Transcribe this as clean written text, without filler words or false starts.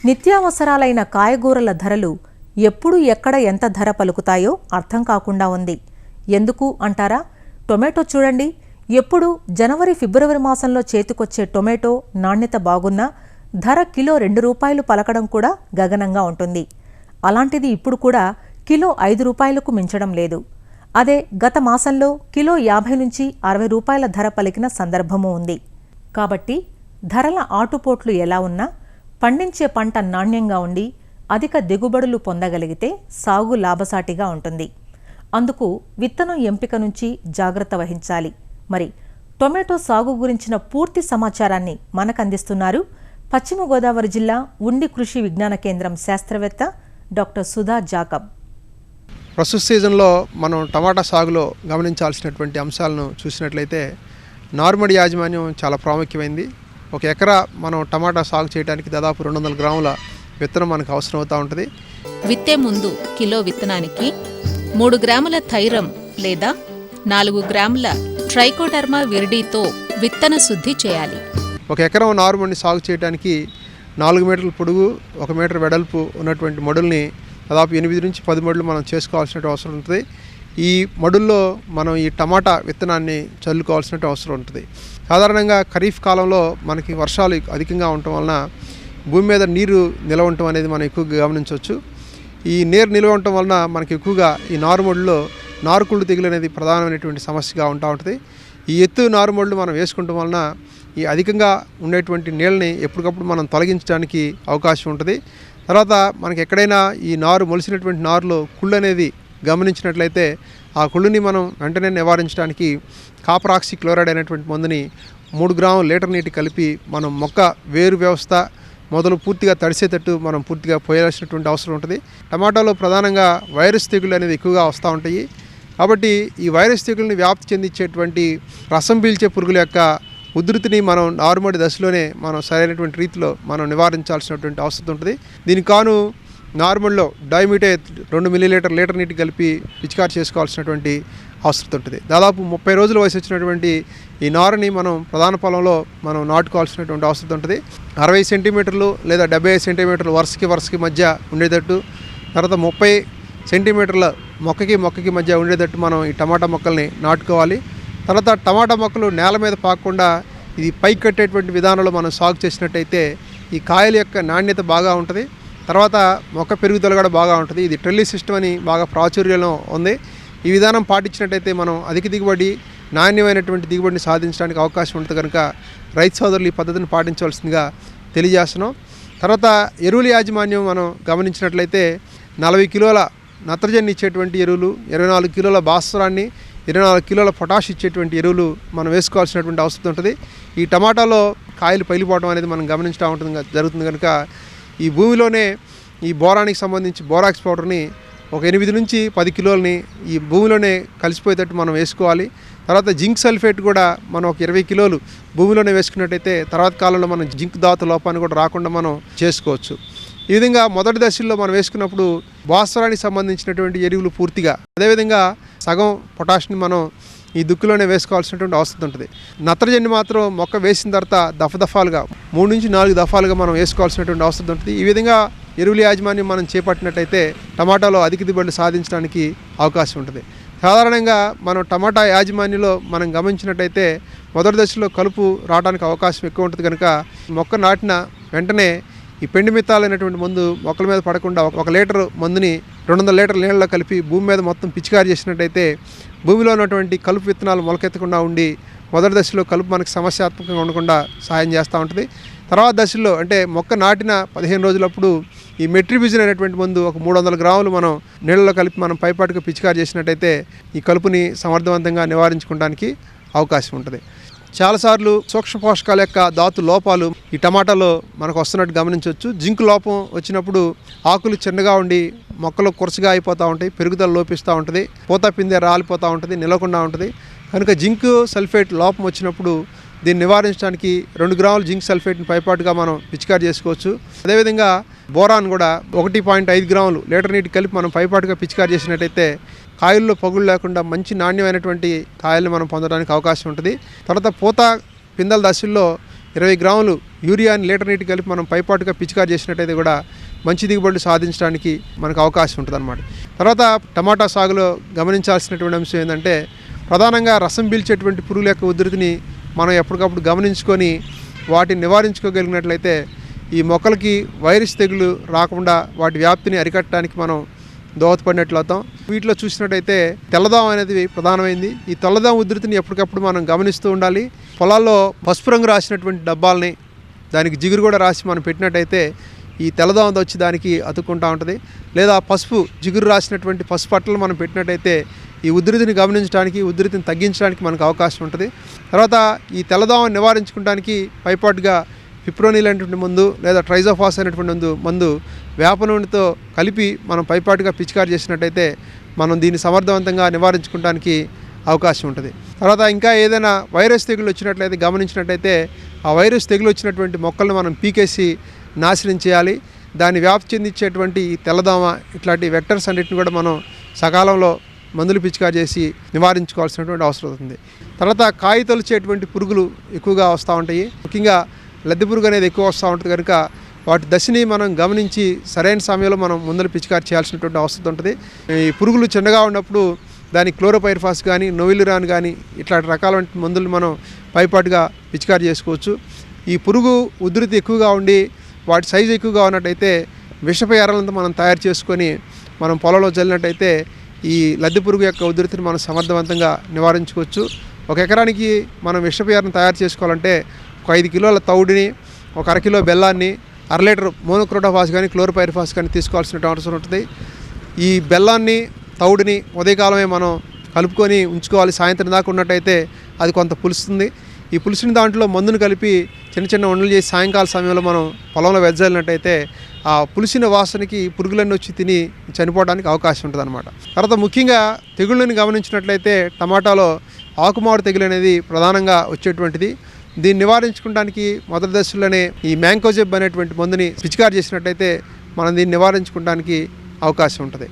నిత్యావసరాలైన కాయగూరల ధరలు ఎప్పుడు ఎక్కడ ఎంత ధర పలుకుతాయో అర్థం కాకుండా ఉంది. ఎందుకు అంటారా? టొమాటో చూడండి, ఎప్పుడు జనవరి ఫిబ్రవరి మాసంలో చేతికొచ్చే టొమాటో నాణ్యత బాగున్నా ధర కిలో 2 రూపాయలు పలకడం కూడా గగనంగా ఉంటుంది. అలాంటిది ఇప్పుడు కూడా కిలో 5 రూపాయలకు మించడం లేదు. అదే గత మాసంలో కిలో 50 నుంచి 60 రూపాయల ధర పలికిన సందర్భమూ ఉంది. కాబట్టి ధరల ఆటుపోట్లు ఎలా ఉన్నా పండించే పంట నాణ్యంగా ఉండి అధిక దిగుబడులు పొందగలిగితే సాగు లాభసాటిగా ఉంటుంది. అందుకు విత్తనం ఎంపిక నుంచి జాగ్రత్త వహించాలి. మరి టొమాటో సాగు గురించిన పూర్తి సమాచారాన్ని మనకందిస్తున్నారు పశ్చిమ గోదావరి జిల్లా ఉండి కృషి విజ్ఞాన కేంద్రం శాస్త్రవేత్త డాక్టర్ సుధా జాకబ్. ప్రస్తుత సీజన్లో మనం టమాటా సాగులో గమనించాల్సినటువంటి అంశాలను చూసినట్లయితే నారుమడి యాజమాన్యం చాలా ప్రాముఖ్యమైంది. 1 ఎకరా మనం టమాటా సాగు చేయడానికి దాదాపు 200 గ్రాముల విత్తనం మనకు అవసరం అవుతూ ఉంటుంది. విత్తే ముందు కిలో విత్తనానికి 3 గ్రాముల థైరమ్ లేదా 4 గ్రాముల ట్రైకోడర్మా విరిడితో విత్తన శుద్ధి చేయాలి. 1 ఎకరం నారుమడిని సాగు చేయడానికి 4 మీటర్ల పొడుగు 1 మీటర్ వెడల్పు ఉన్నటువంటి మడుల్ని దాదాపు 8 నుంచి 10 మడులు మనం చేసుకోవాల్సిన అవసరం ఉంటుంది. ఈ మడుల్లో మనం ఈ టమాటా విత్తనాన్ని చల్లుకోవాల్సిన అవసరం ఉంటుంది. సాధారణంగా ఖరీఫ్ కాలంలో మనకి వర్షాలు అధికంగా ఉండటం వలన భూమి మీద నీరు నిల్వ ఉండటం అనేది మనం ఎక్కువగా గమనించవచ్చు. ఈ నీరు నిల్వ ఉండటం వలన మనకి ఎక్కువగా ఈ నారుమడుల్లో నారుకుళ్ళు తెగులు అనేది ప్రధానమైనటువంటి సమస్యగా ఉంటుంది. ఈ ఎత్తు నారుమడులు మనం వేసుకుంటాం వలన ఈ అధికంగా ఉండేటువంటి నీళ్ళని ఎప్పటికప్పుడు మనం తొలగించడానికి అవకాశం ఉంటుంది. తర్వాత మనకి ఎక్కడైనా ఈ నారు మొలిసినటువంటి నారులో కుళ్ళు అనేది గమనించినట్లయితే ఆ కుళ్ళుని మనం వెంటనే నివారించడానికి కాపర్ ఆక్సీ క్లోరైడ్ అనేటువంటి మందుని 3 గ్రాముల లీటర్ నీటి కలిపి మనం మొక్క వేరు వ్యవస్థ మొదలు పూర్తిగా తడిసేటట్టు మనం పూర్తిగా పోయాల్సినటువంటి అవసరం ఉంటుంది. టమాటాలో ప్రధానంగా వైరస్ తెగులు అనేది ఎక్కువగా వస్తూ ఉంటాయి. కాబట్టి ఈ వైరస్ తెగుల్ని వ్యాప్తి చెందించేటువంటి రసం పీల్చే పురుగుల యొక్క ఉధృతిని మనం నారుమడి దశలోనే మనం సరైనటువంటి రీతిలో మనం నివారించాల్సినటువంటి అవసరం ఉంటుంది. దీనికి కాను నార్మల్లో డైమిటే 2 మిల్లీలీటర్ లీటర్ నీటి కలిపి పిచికారి చేసుకోవాల్సినటువంటి అవసరం ఉంటుంది. దాదాపు 30 రోజుల వయసు వచ్చినటువంటి ఈ నారుని మనం ప్రధాన పొలంలో మనం నాటుకోవాల్సినటువంటి అవసరం ఉంటుంది. 60 సెంటీమీటర్లు లేదా 75 సెంటీమీటర్లు వరుసకి మధ్య ఉండేటట్టు, తర్వాత 30 సెంటీమీటర్ల మొక్కకి మధ్య ఉండేటట్టు మనం ఈ టమాటా మొక్కల్ని నాటుకోవాలి. తర్వాత టమాటా మొక్కలు నేల మీద పాకకుండా ఇది పైకి కట్టేటువంటి విధానంలో మనం సాగు చేసినట్టయితే ఈ కాయల యొక్క నాణ్యత బాగా ఉంటుంది. తర్వాత మొక్క పెరుగుదల కూడా బాగా ఉంటుంది. ఇది ట్రెల్లీ సిస్టమ్ అని బాగా ప్రాచుర్యంలో ఉంది. ఈ విధానం పాటించినట్టయితే మనం అధిక దిగుబడి, నాణ్యమైనటువంటి దిగుబడిని సాధించడానికి అవకాశం ఉంటుంది. కనుక రైతు సోదరులు ఈ పద్ధతిని పాటించవలసిందిగా తెలియజేస్తున్నాం. తర్వాత ఎరువుల యాజమాన్యం మనం గమనించినట్లయితే 40 కిలోల నత్రజని ఇచ్చేటువంటి ఎరువులు, 24 కిలోల భాస్వరాన్ని, 24 కిలోల పొటాష్ ఇచ్చేటువంటి ఎరువులు మనం వేసుకోవాల్సినటువంటి అవసరం ఉంటుంది. ఈ టమాటాలో కాయలు పగిలిపోవడం అనేది మనం గమనించడం జరుగుతుంది. కనుక ఈ భూమిలోనే ఈ బోరానికి సంబంధించి బోరాక్స్ పౌడర్ని 8 నుంచి 10 కిలోలని ఈ భూమిలోనే కలిసిపోయేటట్టు మనం వేసుకోవాలి. తర్వాత జింక్ సల్ఫేట్ కూడా మనం 20 కిలోలు భూమిలోనే వేసుకున్నట్టయితే తర్వాత కాలంలో మనం జింక్ ధాతు లోపాన్ని కూడా రాకుండా మనం చేసుకోవచ్చు. ఈ విధంగా మొదటి దశల్లో మనం వేసుకున్నప్పుడు భాస్వరానికి సంబంధించినటువంటి ఎరువులు పూర్తిగా, అదేవిధంగా సగం పొటాష్ని మనం ఈ దుక్కులోనే వేసుకోవాల్సినటువంటి అవసరం ఉంటుంది. నత్రజని మాత్రం మొక్క వేసిన తర్వాత దఫాలుగా 3 నుంచి 4 దఫాలుగా మనం వేసుకోవాల్సినటువంటి అవసరం ఉంటుంది. ఈ విధంగా ఎరువుల యాజమాన్యం మనం చేపట్టినట్టయితే టమాటాలో అధిక దిగుబడులు సాధించడానికి అవకాశం ఉంటుంది. సాధారణంగా మనం టమాటా యాజమాన్యంలో మనం గమనించినట్టయితే మొదటి దశలో కలుపు రావడానికి అవకాశం ఎక్కువ ఉంటుంది. కనుక మొక్క నాటిన వెంటనే ఈ పెండి మిత్తాలైనటువంటి మందు మొక్కల మీద పడకుండా 1 లీటర్ మందుని 200 లీటర్ల నీళ్ళలో కలిపి భూమి మీద మొత్తం పిచికారి చేసినట్టయితే భూమిలో ఉన్నటువంటి కలుపు విత్తనాలు మొలకెత్తకుండా ఉండి మొదటి దశలో కలుపు మనకు సమస్యాత్మకంగా ఉండకుండా సాయం చేస్తూ ఉంటుంది. తర్వాత దశల్లో అంటే మొక్క నాటిన 15 రోజులప్పుడు ఈ మెట్రిబిజన్ అనేటువంటి మందు 300 గ్రాములు మనం నీళ్ళలో కలిపి మనం పైపాటుగా పిచికారి చేసినట్టయితే ఈ కలుపుని సమర్థవంతంగా నివారించుకోవడానికి అవకాశం ఉంటుంది. చాలాసార్లు సూక్ష్మ పోషకాల యొక్క ధాతు లోపాలు ఈ టమాటాలో మనకు వస్తున్నట్టు గమనించవచ్చు. జింక్ లోపం వచ్చినప్పుడు ఆకులు చిన్నగా ఉండి మొక్కలు కురసగా అయిపోతూ ఉంటాయి, పెరుగుదల లోపిస్తూ ఉంటుంది, పూత పిందె రాలిపోతూ ఉంటుంది, నిలవకుండా ఉంటుంది. కనుక జింక్ సల్ఫేట్ లోపం వచ్చినప్పుడు దీన్ని నివారించడానికి 2 గ్రాముల జింక్ సల్ఫేట్ని పైపాటుగా మనం పిచికారి చేసుకోవచ్చు. అదేవిధంగా బోరాన్ కూడా 1.5 గ్రాములు లీటర్ నీటి కలిపి మనం పైపాటుగా పిచికారి చేసినట్టయితే కాయల్లో పగుళ్ళు లేకుండా మంచి నాణ్యమైనటువంటి కాయల్ని మనం పొందడానికి అవకాశం ఉంటుంది. తర్వాత పూత పిందెల దశల్లో 20 గ్రాములు యూరియాని లీటర్ నీటి కలిపి మనం పైపాటుగా పిచికారి చేసినట్టయితే కూడా మంచి దిగుబడులు సాధించడానికి మనకు అవకాశం ఉంటుంది అన్నమాట. తర్వాత టమాటా సాగులో గమనించాల్సినటువంటి అంశం ఏంటంటే ప్రధానంగా రసం పీల్చేటువంటి పురుగుల యొక్క ఉధృతిని మనం ఎప్పటికప్పుడు గమనించుకొని వాటిని నివారించుకోగలిగినట్లయితే ఈ మొక్కలకి వైరస్ తెగులు రాకుండా వాటి వ్యాప్తిని అరికట్టడానికి మనం దోహదపడినట్లు అవుతాం. వీటిలో చూసినట్టయితే తెల్లదోమ అనేది ప్రధానమైంది. ఈ తెల్లదోమ ఉధృతిని ఎప్పటికప్పుడు మనం గమనిస్తూ ఉండాలి. పొలాల్లో పసుపు రంగు రాసినటువంటి డబ్బాలని దానికి జిగురు కూడా రాసి మనం పెట్టినట్టయితే ఈ తెల్లదోమ వచ్చి దానికి అతుక్కుంటూ ఉంటుంది. లేదా పసుపు జిగురు రాసినటువంటి పసుపు పట్టలు మనం పెట్టినట్టయితే ఈ ఉధృతిని గమనించడానికి, ఉధృతిని తగ్గించడానికి మనకు అవకాశం ఉంటుంది. తర్వాత ఈ తెల్లదోమను నివారించుకోవడానికి పైపాటుగా పిప్రోనిల్ అనేటువంటి మందు లేదా ట్రైజోఫాస్ అనేటువంటి మందు వేప నూనెతో కలిపి మనం పైపాటుగా పిచికారి చేసినట్టయితే మనం దీన్ని సమర్థవంతంగా నివారించుకోవడానికి అవకాశం ఉంటుంది. తర్వాత ఇంకా ఏదైనా వైరస్ తెగులు వచ్చినట్లయితే గమనించినట్టయితే ఆ వైరస్ తెగులు వచ్చినటువంటి మొక్కలను మనం పీకేసి నాశనం చేయాలి. దాన్ని వ్యాప్తి చెందించేటువంటి తెల్లదోమ ఇట్లాంటి వెక్టర్స్ అన్నిటిని కూడా మనం సకాలంలో మందులు పిచికారి చేసి నివారించుకోవాల్సినటువంటి అవసరం ఉంది. తర్వాత కాయ తొలిచేటువంటి పురుగులు ఎక్కువగా వస్తూ ఉంటాయి. ముఖ్యంగా లద్దె పురుగు అనేది ఎక్కువ వస్తూ ఉంటుంది కనుక వాటి దశని మనం గమనించి సరైన సమయంలో మనం మందులు పిచికారి చేయాల్సినటువంటి అవసరం ఉంటుంది. ఈ పురుగులు చిన్నగా ఉన్నప్పుడు దానికి క్లోరోపైరిఫాస్ కానీ నోవిలురాన్ కానీ ఇట్లాంటి రకాల మందులు మనం పైపాటుగా పిచికారి చేసుకోవచ్చు. ఈ పురుగు ఉధృతి ఎక్కువగా ఉండి వాటి సైజు ఎక్కువగా ఉన్నట్టయితే విషప ఎరలంతా మనం తయారు చేసుకొని మనం పొలంలో చల్లినట్టయితే ఈ లద్దె పురుగు యొక్క ఉధృతిని మనం సమర్థవంతంగా నివారించుకోవచ్చు. ఒక ఎకరానికి మనం విషప ఎరను తయారు చేసుకోవాలంటే ఒక 5 కిలోల తౌడుని, ఒక అరకిలో బెల్లాన్ని, 1/2 లీటర్ మోనోక్రోటోఫాస్ కానీ క్లోరోపైరిఫాస్ కానీ తీసుకోవాల్సిన అవసరం ఉంటుంది. ఈ బెల్లాన్ని తౌడుని ఉదయకాలమే మనం కలుపుకొని ఉంచుకోవాలి. సాయంత్రం దాకా ఉన్నట్టయితే అది కొంత పులుస్తుంది. ఈ పులుసుని దాంట్లో మందును కలిపి చిన్న చిన్న ఉండలు చేసి సాయంకాల సమయంలో మనం పొలంలో వెజ్జల్లినట్టయితే ఆ పులిసిన వాసనకి పురుగులన్నీ వచ్చి తిని చనిపోవడానికి అవకాశం ఉంటుంది అన్నమాట. తర్వాత ముఖ్యంగా తెగుళ్ళని గమనించినట్లయితే టమాటాలో ఆకుమారు తెగులు అనేది ప్రధానంగా వచ్చేటువంటిది. దీన్ని నివారించుకోవడానికి మొదటి దశలోనే ఈ మ్యాంకోజెబ్ అనేటువంటి మందుని పిచికారి చేసినట్టయితే మనం దీన్ని నివారించుకోవడానికి అవకాశం ఉంటుంది.